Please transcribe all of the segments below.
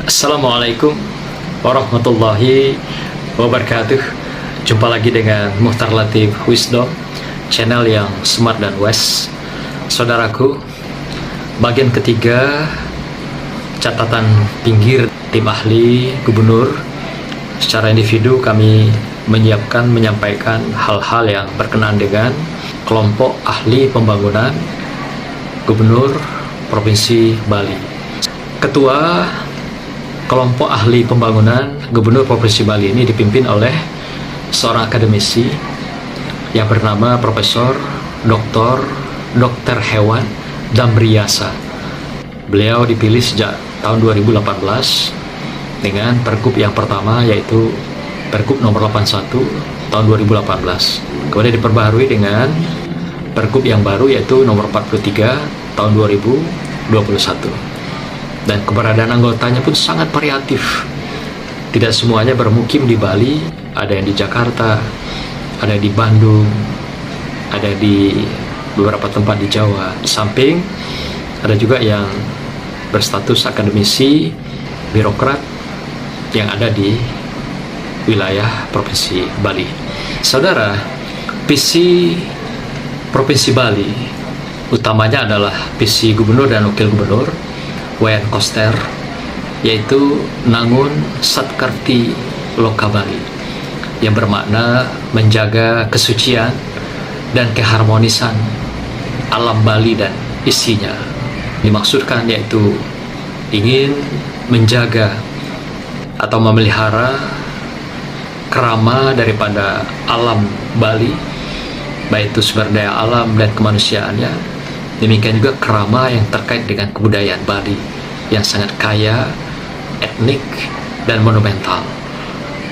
Assalamualaikum warahmatullahi wabarakatuh. Jumpa lagi dengan Muhtar Latif Wisdom, channel yang smart dan wise. Saudaraku, bagian ketiga catatan pinggir tim ahli gubernur. Secara individu kami menyampaikan hal-hal yang berkenaan dengan kelompok ahli pembangunan Gubernur Provinsi Bali. Ketua kelompok ahli pembangunan Gubernur Provinsi Bali ini dipimpin oleh seorang akademisi yang bernama Profesor Dr. Hewan Damriasa. Beliau dipilih sejak tahun 2018 dengan pergub yang pertama, yaitu pergub nomor 81 tahun 2018. Kemudian diperbaharui dengan pergub yang baru, yaitu nomor 43 tahun 2021. Dan keberadaan anggotanya pun sangat variatif. Tidak semuanya bermukim di Bali, ada yang di Jakarta, ada di Bandung, ada di beberapa tempat di Jawa. Di samping ada juga yang berstatus akademisi, birokrat yang ada di wilayah Provinsi Bali. Saudara, visi Provinsi Bali utamanya adalah visi Gubernur dan Wakil Gubernur Wayan Koster, yaitu Nangun Satkarti Loka Bali, yang bermakna menjaga kesucian dan keharmonisan alam Bali dan isinya. Dimaksudkan yaitu ingin menjaga atau memelihara kerama daripada alam Bali, baik itu sumber daya alam dan kemanusiaannya. Demikian juga kerama yang terkait dengan kebudayaan Bali yang sangat kaya, etnik, dan monumental.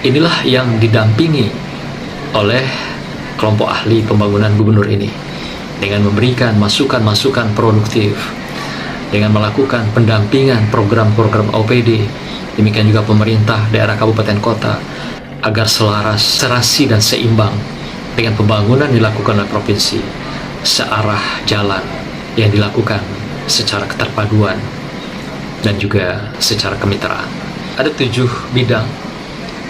Inilah yang didampingi oleh kelompok ahli pembangunan gubernur ini dengan memberikan masukan-masukan produktif, dengan melakukan pendampingan program-program OPD, demikian juga pemerintah daerah kabupaten kota, agar selaras, serasi, dan seimbang dengan pembangunan dilakukan oleh provinsi, searah jalan yang dilakukan secara keterpaduan dan juga secara kemitraan. Ada 7 bidang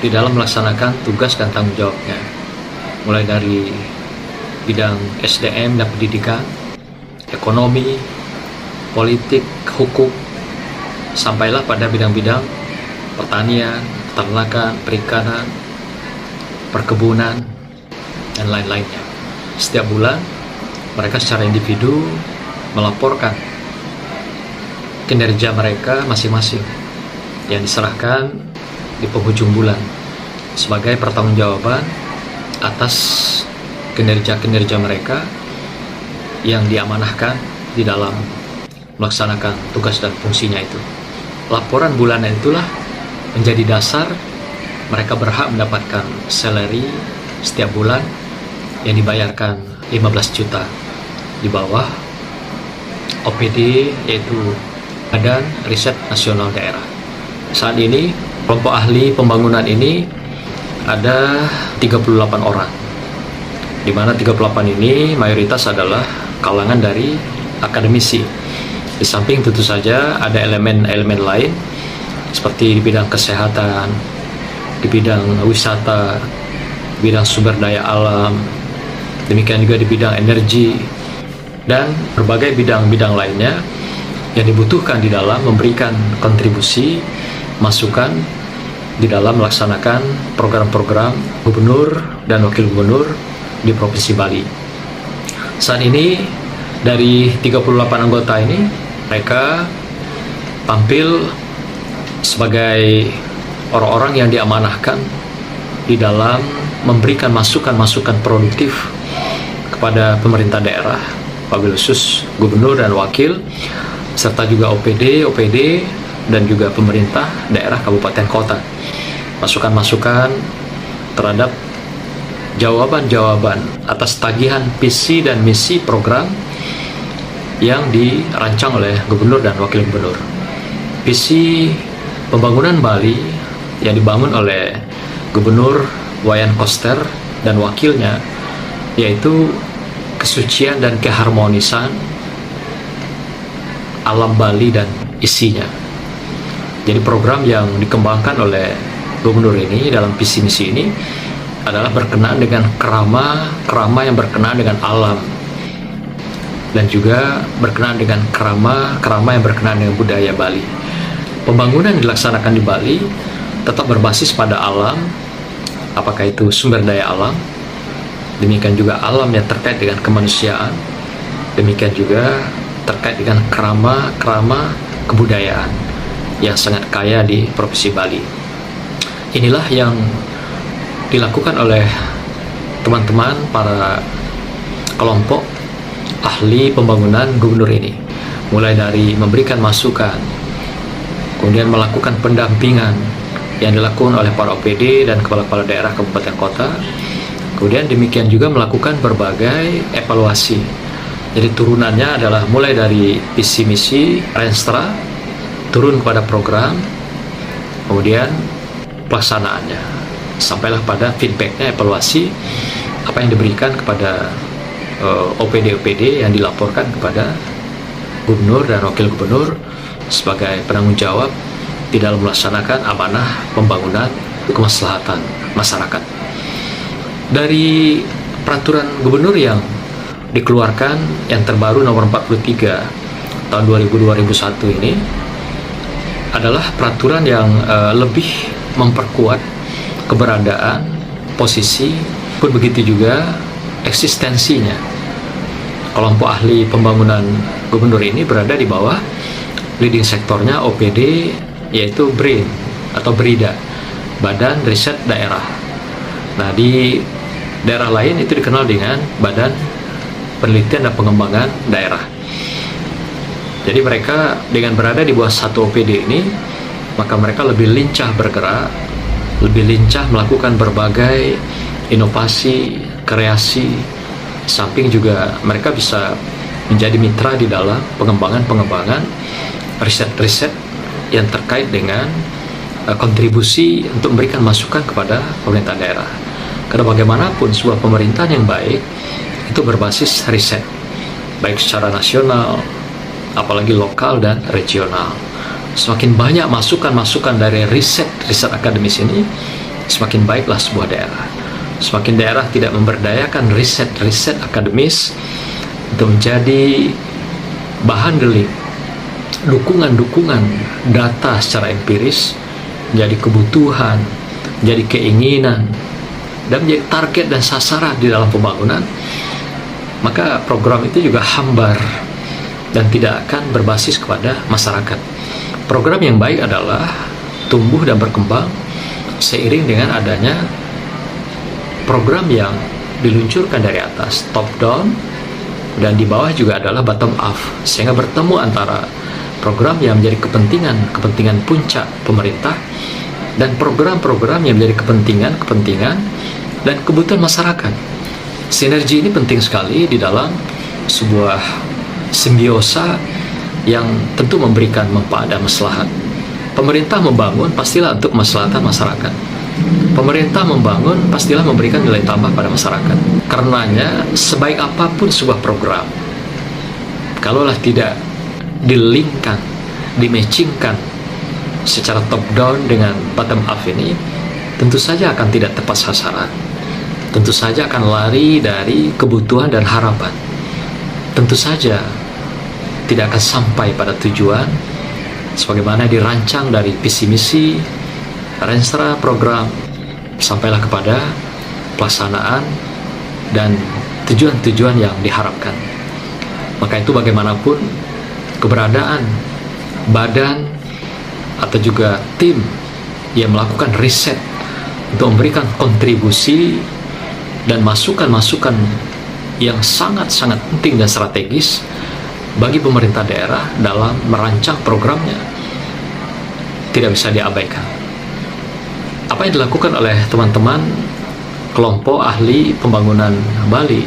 di dalam melaksanakan tugas dan tanggung jawabnya, mulai dari bidang SDM dan pendidikan, ekonomi, politik, hukum, sampailah pada bidang-bidang pertanian, peternakan, perikanan, perkebunan, dan lain-lainnya. Setiap bulan mereka secara individu melaporkan kinerja mereka masing-masing yang diserahkan di penghujung bulan sebagai pertanggungjawaban atas kinerja-kinerja mereka yang diamanahkan di dalam melaksanakan tugas dan fungsinya itu. Laporan bulanan itulah menjadi dasar mereka berhak mendapatkan salary setiap bulan yang dibayarkan 15 juta di bawah OPD, yaitu Badan Riset Nasional Daerah. Saat ini kelompok ahli pembangunan ini ada 38 orang, di mana 38 ini mayoritas adalah kalangan dari akademisi. Di samping tentu saja ada elemen-elemen lain seperti di bidang kesehatan, di bidang wisata, di bidang sumber daya alam, demikian juga di bidang energi, dan berbagai bidang-bidang lainnya yang dibutuhkan di dalam memberikan kontribusi, masukan di dalam melaksanakan program-program gubernur dan wakil gubernur di Provinsi Bali. Saat ini dari 38 anggota ini, mereka tampil sebagai orang-orang yang diamanahkan di dalam memberikan masukan-masukan produktif kepada pemerintah daerah, wabil khusus gubernur dan wakil, serta juga OPD, dan juga pemerintah daerah kabupaten kota. Masukan-masukan terhadap jawaban-jawaban atas tagihan visi dan misi program yang dirancang oleh gubernur dan wakil gubernur. Visi pembangunan Bali yang dibangun oleh Gubernur Wayan Koster dan wakilnya, yaitu kesucian dan keharmonisan alam Bali dan isinya. Jadi program yang dikembangkan oleh gubernur ini dalam visi misi ini adalah berkenaan dengan kerama yang berkenaan dengan alam, dan juga berkenaan dengan kerama yang berkenaan dengan budaya Bali. Pembangunan yang dilaksanakan di Bali tetap berbasis pada alam, apakah itu sumber daya alam, demikian juga alam yang terkait dengan kemanusiaan, demikian juga terkait dengan kerama kebudayaan yang sangat kaya di Provinsi Bali. Inilah yang dilakukan oleh teman-teman para kelompok ahli pembangunan gubernur ini, mulai dari memberikan masukan, kemudian melakukan pendampingan yang dilakukan oleh para OPD dan kepala-kepala daerah kabupaten kota, kemudian demikian juga melakukan berbagai evaluasi. Jadi turunannya adalah mulai dari visi misi, Renstra, turun kepada program, kemudian pelaksanaannya, sampailah pada feedbacknya, evaluasi apa yang diberikan kepada OPD-OPD yang dilaporkan kepada gubernur dan wakil gubernur sebagai penanggung jawab di dalam melaksanakan amanah pembangunan kemaslahatan masyarakat. Dari peraturan gubernur yang dikeluarkan yang terbaru nomor 43 tahun 2001 ini adalah peraturan yang lebih memperkuat keberadaan, posisi, pun begitu juga eksistensinya. Kelompok ahli pembangunan gubernur ini berada di bawah leading sektornya OPD, yaitu BRIN atau BRIDA, Badan Riset Daerah. Nah, di daerah lain itu dikenal dengan Badan Penelitian dan Pengembangan Daerah. Jadi mereka dengan berada di bawah satu OPD ini, maka mereka lebih lincah bergerak, lebih lincah melakukan berbagai inovasi, kreasi, samping juga mereka bisa menjadi mitra di dalam pengembangan riset-riset yang terkait dengan kontribusi untuk memberikan masukan kepada pemerintah daerah. Karena bagaimanapun sebuah pemerintahan yang baik itu berbasis riset, baik secara nasional, apalagi lokal dan regional. Semakin banyak masukan-masukan dari riset akademis ini, semakin baiklah sebuah daerah. Semakin daerah tidak memberdayakan riset akademis untuk menjadi bahan delik, dukungan data secara empiris, menjadi kebutuhan, menjadi keinginan, dan menjadi target dan sasaran di dalam pembangunan, maka program itu juga hambar dan tidak akan berbasis kepada masyarakat. Program yang baik adalah tumbuh dan berkembang seiring dengan adanya program yang diluncurkan dari atas, top down, dan di bawah juga adalah bottom up, sehingga bertemu antara program yang menjadi kepentingan puncak pemerintah dan program-program yang menjadi kepentingan dan kebutuhan masyarakat. Sinergi ini penting sekali di dalam sebuah simbiosa yang tentu memberikan manfaat dan maslahat. Pemerintah membangun pastilah untuk kemaslahatan masyarakat. Pemerintah membangun pastilah memberikan nilai tambah pada masyarakat. Karenanya sebaik apapun sebuah program, kalaulah tidak di-linkkan, di-matchingkan secara top down dengan bottom up ini, tentu saja akan tidak tepat sasaran. Tentu saja akan lari dari kebutuhan dan harapan. Tentu saja tidak akan sampai pada tujuan sebagaimana dirancang dari visi misi, Renstra program, sampailah kepada pelaksanaan dan tujuan-tujuan yang diharapkan. Maka itu bagaimanapun keberadaan badan atau juga tim yang melakukan riset untuk memberikan kontribusi dan masukan-masukan yang sangat-sangat penting dan strategis bagi pemerintah daerah dalam merancang programnya tidak bisa diabaikan. Apa yang dilakukan oleh teman-teman kelompok ahli pembangunan Bali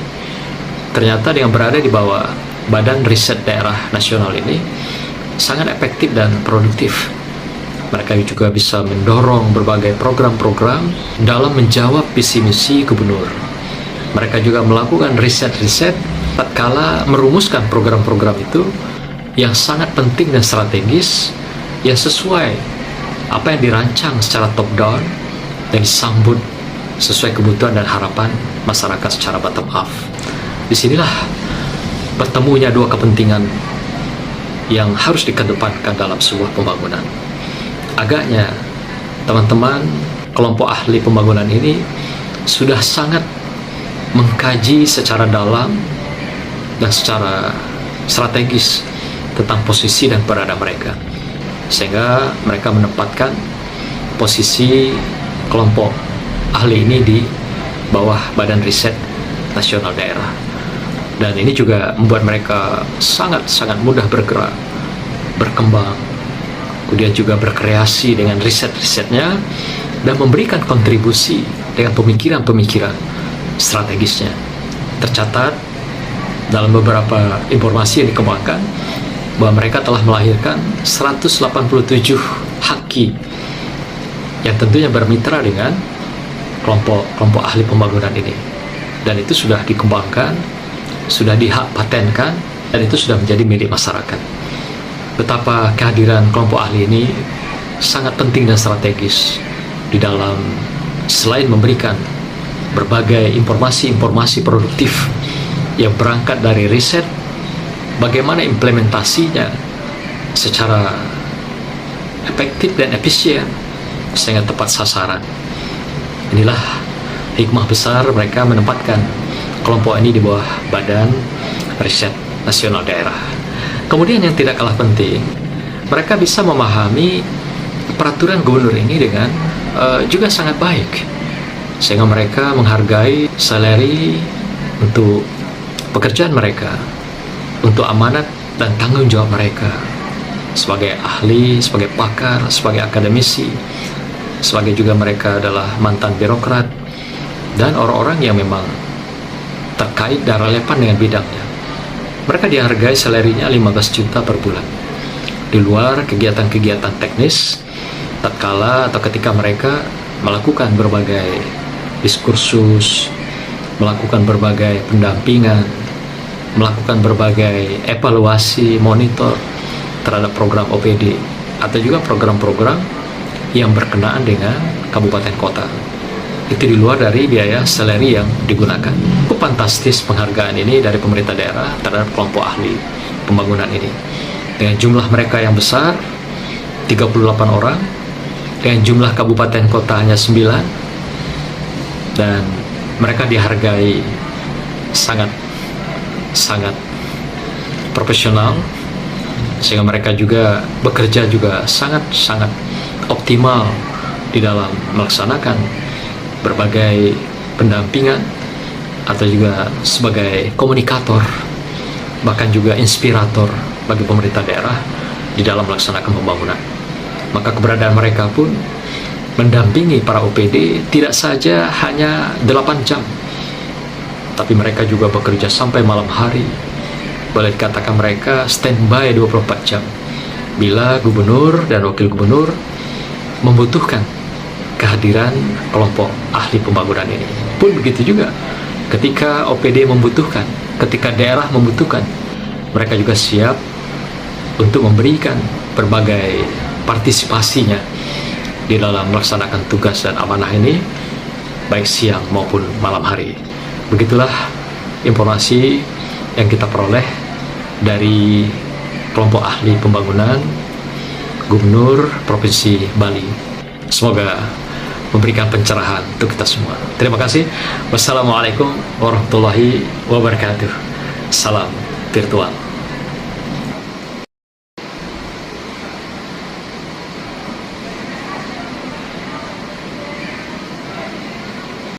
ternyata dengan berada di bawah Badan Riset Daerah Nasional ini sangat efektif dan produktif. Mereka juga bisa mendorong berbagai program-program dalam menjawab visi misi gubernur. Mereka juga melakukan riset-riset tatkala merumuskan program-program itu yang sangat penting dan strategis, yang sesuai apa yang dirancang secara top down dan disambut sesuai kebutuhan dan harapan masyarakat secara bottom up. Disinilah bertemunya dua kepentingan yang harus dikedepankan dalam sebuah pembangunan. Agaknya teman-teman kelompok ahli pembangunan ini sudah sangat mengkaji secara dalam dan secara strategis tentang posisi dan peran mereka, sehingga mereka menempatkan posisi kelompok ahli ini di bawah Badan Riset Nasional Daerah. Dan ini juga membuat mereka sangat-sangat mudah bergerak, berkembang, kemudian juga berkreasi dengan riset-risetnya dan memberikan kontribusi dengan pemikiran-pemikiran strategisnya. Tercatat dalam beberapa informasi yang dikembangkan bahwa mereka telah melahirkan 187 haki yang tentunya bermitra dengan kelompok ahli pembangunan ini, dan itu sudah dikembangkan, sudah dihak patenkan, dan itu sudah menjadi milik masyarakat. Betapa kehadiran kelompok ahli ini sangat penting dan strategis di dalam, selain memberikan berbagai informasi-informasi produktif yang berangkat dari riset, bagaimana implementasinya secara efektif dan efisien sehingga tepat sasaran. Inilah hikmah besar mereka menempatkan kelompok ini di bawah Badan Riset Nasional Daerah. Kemudian yang tidak kalah penting, mereka bisa memahami peraturan gubernur ini dengan juga sangat baik, sehingga mereka menghargai salary untuk pekerjaan mereka, untuk amanat dan tanggung jawab mereka sebagai ahli, sebagai pakar, sebagai akademisi, sebagai juga mereka adalah mantan birokrat dan orang-orang yang memang terkait dan relevan dengan bidangnya. Mereka dihargai salary-nya 15 juta per bulan, di luar kegiatan-kegiatan teknis tatkala atau ketika mereka melakukan berbagai diskursus, melakukan berbagai pendampingan, melakukan berbagai evaluasi, monitor terhadap program OPD atau juga program-program yang berkenaan dengan kabupaten kota. Itu di luar dari biaya salary yang digunakan. Cukup fantastis penghargaan ini dari pemerintah daerah terhadap kelompok ahli pembangunan ini. Dengan jumlah mereka yang besar, 38 orang, dengan jumlah kabupaten kota hanya 9, dan mereka dihargai sangat profesional, sehingga mereka juga bekerja juga sangat optimal di dalam melaksanakan berbagai pendampingan atau juga sebagai komunikator, bahkan juga inspirator bagi pemerintah daerah di dalam melaksanakan pembangunan. Maka keberadaan mereka pun mendampingi para OPD tidak saja hanya 8 jam, tapi mereka juga bekerja sampai malam hari. Boleh dikatakan mereka standby 24 jam bila gubernur dan wakil gubernur membutuhkan kehadiran kelompok ahli pembangunan ini. Pun begitu juga ketika OPD membutuhkan, ketika daerah membutuhkan, mereka juga siap untuk memberikan berbagai partisipasinya di dalam melaksanakan tugas dan amanah ini, baik siang maupun malam hari. Begitulah informasi yang kita peroleh dari kelompok ahli pembangunan Gubernur Provinsi Bali. Semoga memberikan pencerahan untuk kita semua. Terima kasih. Wassalamualaikum warahmatullahi wabarakatuh. Salam virtual.